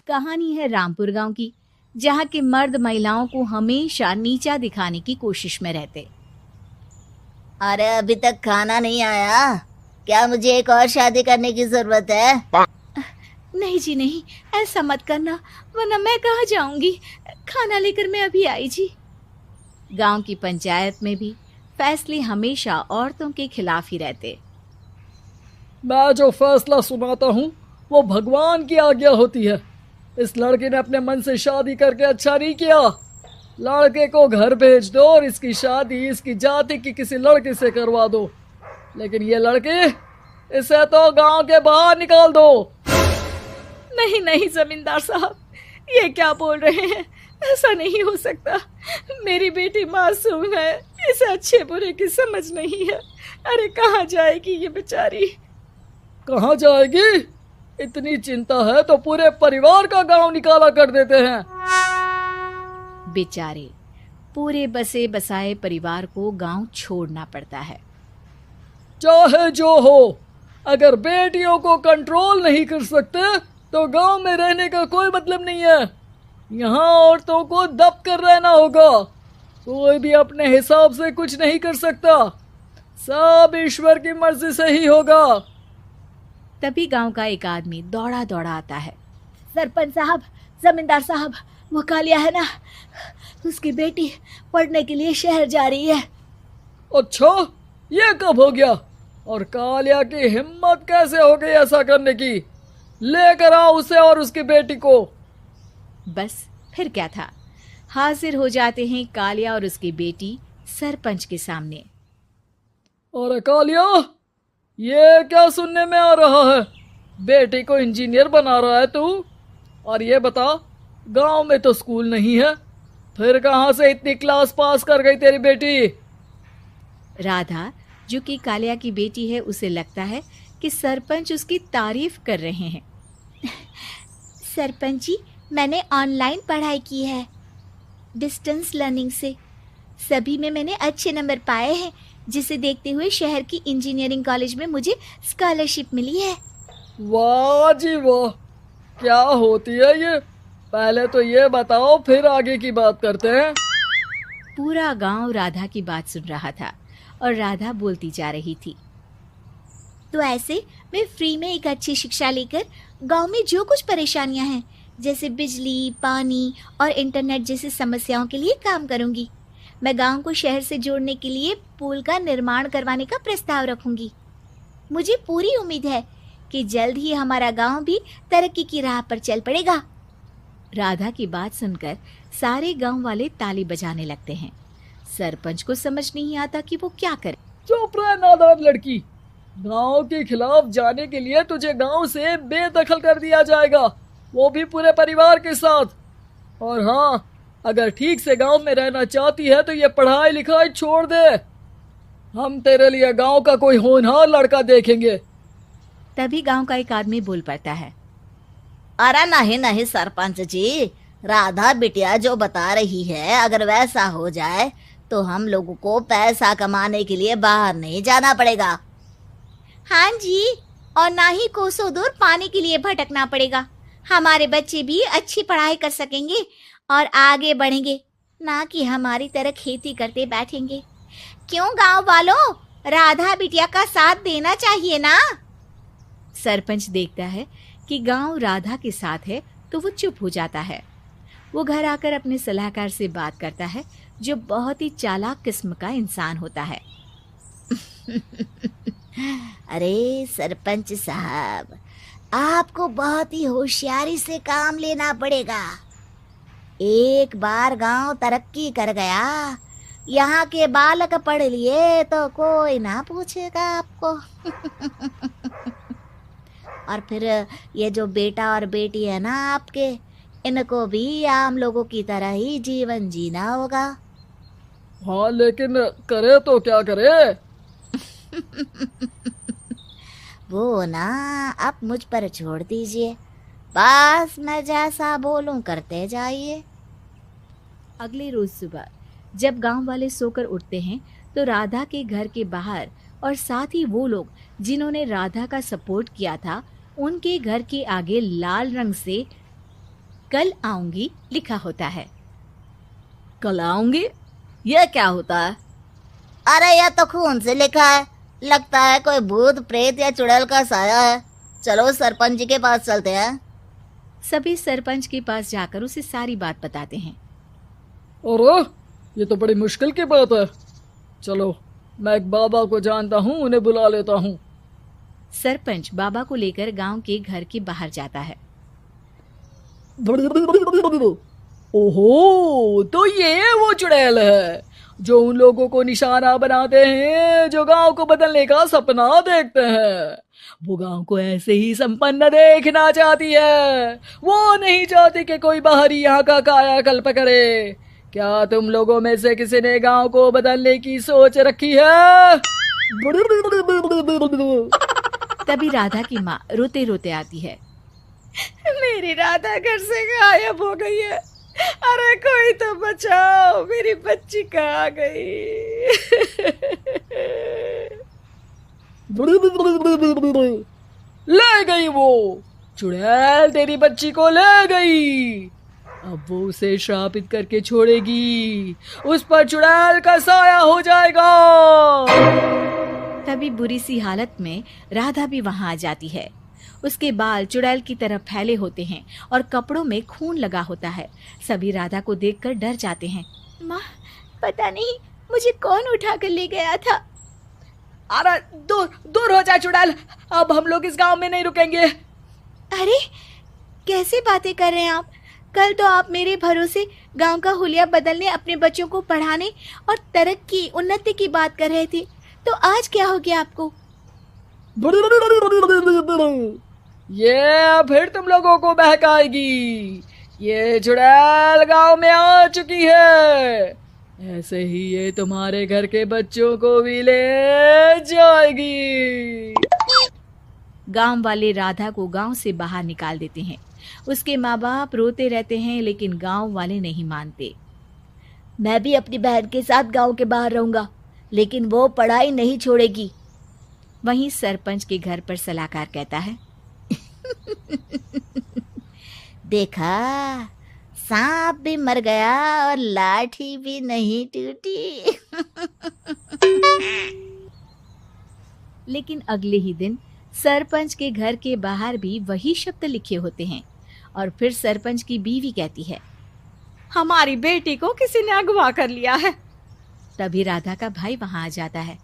कहानी है रामपुर गांव की, जहां के मर्द महिलाओं को हमेशा नीचा दिखाने की कोशिश में रहते। अरे अभी तक खाना नहीं आया, क्या मुझे एक और शादी करने की जरूरत है? नहीं जी नहीं, ऐसा मत करना, वरना मैं कहाँ जाऊंगी। खाना लेकर मैं अभी आई जी। गांव की पंचायत में भी फैसले हमेशा औरतों के खिलाफ ही रहते। मैं जो फैसला सुनाता हूँ वो भगवान की आज्ञा होती है। इस लड़के ने अपने मन से शादी करके अच्छा नहीं किया। लड़के को घर भेज दो और इसकी शादी इसकी जाति की किसी लड़के से करवा दो, लेकिन ये लड़की, इसे तो गांव के बाहर निकाल दो। नहीं नहीं जमींदार साहब, ये क्या बोल रहे हैं? ऐसा नहीं हो सकता। मेरी बेटी मासूम है, इसे अच्छे बुरे की समझ नहीं है। अरे कहाँ जाएगी ये बेचारी? कहाँ जाएगी? इतनी चिंता है तो पूरे परिवार का गांव निकाला कर देते हैं। बेचारे पूरे बसे बसाए परिवार को गांव छोड़ना पड़ता है। चाहे जो हो, अगर बेटियों को कंट्रोल नहीं कर सकते तो गांव में रहने का कोई मतलब नहीं है। यहाँ औरतों को दब कर रहना होगा। कोई भी अपने हिसाब से कुछ नहीं कर सकता, सब ईश्वर की मर्जी से ही होगा। तभी गांव का एक आदमी दौड़ा दौड़ा आता है। सरपंच साहब, जमींदार साहब, वो कालिया है ना, उसकी बेटी पढ़ने के लिए शहर जा रही है। अच्छा, ये कब हो गया? और कालिया की हिम्मत कैसे हो गई ऐसा करने की? लेकर आओ उसे और उसकी बेटी को। बस फिर क्या था, हाजिर हो जाते हैं कालिया और उसकी बेटी सरपंच के सामने। और कालिया, ये क्या सुनने में आ रहा है? बेटी को इंजीनियर बना रहा है तू? और ये बता, गांव में तो स्कूल नहीं है, फिर कहां से इतनी क्लास पास कर गई तेरी बेटी? राधा, जो कि कालिया की बेटी है, उसे लगता है कि सरपंच उसकी तारीफ कर रहे हैं। सरपंच जी, मैंने ऑनलाइन पढ़ाई की है, डिस्टेंस लर्निंग से। सभी में मैंने अच्छे नंबर पाए हैं, जिसे देखते हुए शहर की इंजीनियरिंग कॉलेज में मुझे स्कॉलरशिप मिली है। वाह जी वाह, क्या होती है ये? पहले तो ये बताओ, फिर आगे की बात करते हैं। पूरा गांव राधा की बात सुन रहा था और राधा बोलती जा रही थी। तो ऐसे मैं फ्री में एक अच्छी शिक्षा लेकर गांव में जो कुछ परेशानियां हैं, जैसे बिजली, पानी और इंटरनेट जैसी समस्याओं के लिए काम करूंगी। मैं गांव को शहर से जोड़ने के लिए पुल का निर्माण करवाने का प्रस्ताव रखूंगी। मुझे पूरी उम्मीद है कि जल्द ही हमारा गांव भी तरक्की की राह पर चल पड़ेगा। राधा की बात सुनकर सारे गांव वाले ताली बजाने लगते हैं। सरपंच को समझ नहीं आता कि वो क्या करे। चुप रह नादान लड़की, गांव के खिलाफ जाने के लिए तुझे गांव से बेदखल कर दिया जाएगा, वो भी पूरे परिवार के साथ। और हाँ, अगर ठीक से गांव में रहना चाहती है तो ये पढ़ाई लिखाई छोड़ दे। हम तेरे लिए गांव का कोई होनहार लड़का देखेंगे। तभी गांव का एक आदमी बोल पड़ता है। अरे नहीं नहीं सरपंच जी, राधा बिटिया जो बता रही है, अगर वैसा हो जाए तो हम लोगों को पैसा कमाने के लिए बाहर नहीं जाना पड़ेगा। हाँ जी, और ना ही कोसों दूर पानी के लिए भटकना पड़ेगा। हमारे बच्चे भी अच्छी पढ़ाई कर सकेंगे और आगे बढ़ेंगे, ना कि हमारी तरह खेती करते बैठेंगे। क्यों गांव वालों, राधा बिटिया का साथ देना चाहिए ना। सरपंच देखता है कि गांव राधा के साथ है तो वो चुप हो जाता है। वो घर आकर अपने सलाहकार से बात करता है, जो बहुत ही चालाक किस्म का इंसान होता है। अरे सरपंच साहब, आपको बहुत ही होशियारी से काम लेना पड़ेगा। एक बार गांव तरक्की कर गया, यहाँ के बालक पढ़ लिए तो कोई ना पूछेगा आपको। और फिर ये जो बेटा और बेटी है ना आपके, इनको भी आम लोगों की तरह ही जीवन जीना होगा। हाँ, लेकिन करे तो क्या करे? वो ना आप मुझ पर छोड़ दीजिए, बस मैं जैसा बोलूं करते जाइए। अगले रोज सुबह जब गांव वाले सोकर उठते हैं तो राधा के घर के बाहर और साथ ही वो लोग जिन्होंने राधा का सपोर्ट किया था, उनके घर के आगे लाल रंग से कल आऊंगी लिखा होता है। कल आऊंगी, यह क्या होता है? अरे यह तो खून से लिखा है, लगता है कोई भूत प्रेत या चुड़ैल का साया है। चलो सरपंच जी के पास चलते हैं। सभी सरपंच के पास जाकर उसे सारी बात बताते हैं। अरे ये तो बड़ी मुश्किल की बात है। चलो मैं एक बाबा को जानता हूँ, उन्हें बुला लेता हूँ। सरपंच बाबा को लेकर गांव के घर के बाहर जाता है। ओहो, तो ये वो चुड़ैल है जो उन लोगों को निशाना बनाते हैं जो गांव को बदलने का सपना देखते हैं। वो गांव को ऐसे ही संपन्न देखना चाहती है। वो नहीं चाहती कि कोई बाहरी यहाँ का कायाकल्प करे। क्या तुम लोगों में से किसी ने गांव को बदलने की सोच रखी है? तभी राधा की माँ रोते रोते आती है। मेरी राधा घर से गायब हो गई है। अरे कोई तो बचाओ, मेरी बच्ची कहाँ गई? ले गई वो चुड़ैल, तेरी बच्ची को ले गई। अब वो उसे श्रापित करके छोड़ेगी, उस पर चुड़ैल का साया हो जाएगा। तभी बुरी सी हालत में राधा भी वहां आ जाती है। उसके बाल चुड़ैल की तरह फैले होते हैं और कपड़ों में खून लगा होता है। सभी राधा को देखकर डर जाते हैं। माँ, पता नहीं मुझे कौन उठा कर ले गया था। अरे दूर दूर हो जा चुड़ैल, अब हम लोग इस गांव में नहीं रुकेंगे। अरे कैसी बातें कर रहे हैं आप? कल तो आप मेरे भरोसे गांव का हुलिया बदलने, अपने बच्चों को पढ़ाने और तरक्की उन्नति की बात कर रहे थे, तो आज क्या हो गया आपको? ये फिर तुम लोगों को बहकाएगी। ये चुड़ैल गांव में आ चुकी है, ऐसे ही ये तुम्हारे घर के बच्चों को भी ले जाएगी। गांव वाले राधा को गांव से बाहर निकाल देते हैं। उसके माँ बाप रोते रहते हैं, लेकिन गांव वाले नहीं मानते। मैं भी अपनी बहन के साथ गांव के बाहर रहूंगा, लेकिन वो पढ़ाई नहीं छोड़ेगी। वहीं सरपंच के घर पर सलाहकार कहता है। देखा, सांप भी मर गया और लाठी भी नहीं टूटी। लेकिन अगले ही दिन सरपंच के घर के बाहर भी वही शब्द लिखे होते हैं। और फिर सरपंच की बीवी कहती है, हमारी बेटी को किसी ने अगवा कर लिया है। तभी राधा का भाई वहां आ जाता है।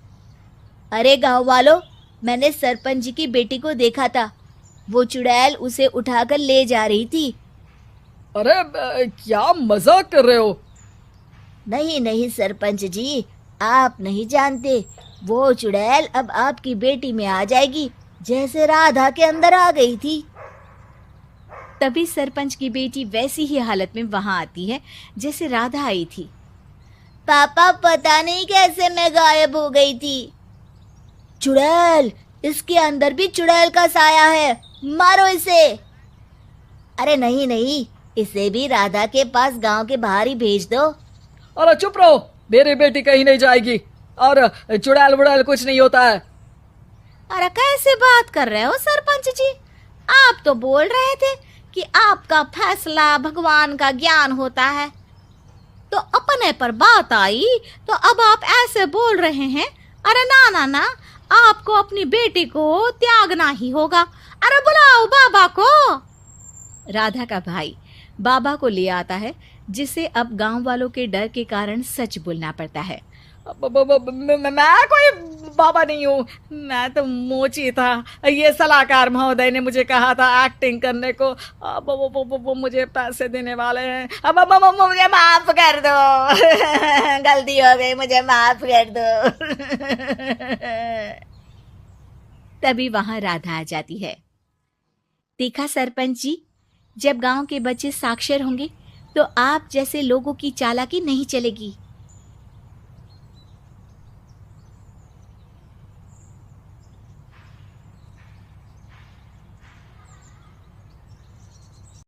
अरे गांव वालों, मैंने सरपंच जी की बेटी को देखा था। वो चुड़ैल उसे उठाकर ले जा रही थी। अरे क्या मजाक कर रहे हो? नहीं नहीं सरपंच जी, आप नहीं जानते। वो चुड़ैल अब आपकी बेटी में आ जाएगी, जैसे राधा के अंदर आ गई थी। तभी सरपंच की बेटी वैसी ही हालत में वहां आती है जैसे राधा आई थी। पापा, पता नहीं कैसे मैं गायब हो गई थी। चुड़ैल, इसके अंदर भी चुड़ैल का साया है, मारो इसे। अरे नहीं नहीं, इसे भी राधा के पास गांव के बाहर ही भेज दो। अरे चुप रहो, मेरी बेटी कहीं नहीं जाएगी और चुड़ैल वुड़ैल कुछ नहीं होता है। अरे कैसे बात कर रहे हो सरपंच जी? आप तो बोल रहे थे कि आपका फैसला भगवान का ज्ञान होता है, तो अपने पर बात आई तो अब आप ऐसे बोल रहे हैं। अरे ना ना ना, आपको अपनी बेटी को त्यागना ही होगा। अरे बुलाओ बाबा को। राधा का भाई बाबा को ले आता है, जिसे अब गांव वालों के डर के कारण सच बोलना पड़ता है। मैं कोई बाबा नहीं हूँ, मैं तो मोची था। ये सलाहकार महोदय ने मुझे कहा था एक्टिंग करने को। अब वो मुझे पैसे देने वाले हैं। अब मुझे माफ कर दो। गलती हो गई, मुझे माफ कर दो। तभी वहां राधा आ जाती है। देखा सरपंच जी, जब गांव के बच्चे साक्षर होंगे तो आप जैसे लोगों की चालाकी नहीं चलेगी।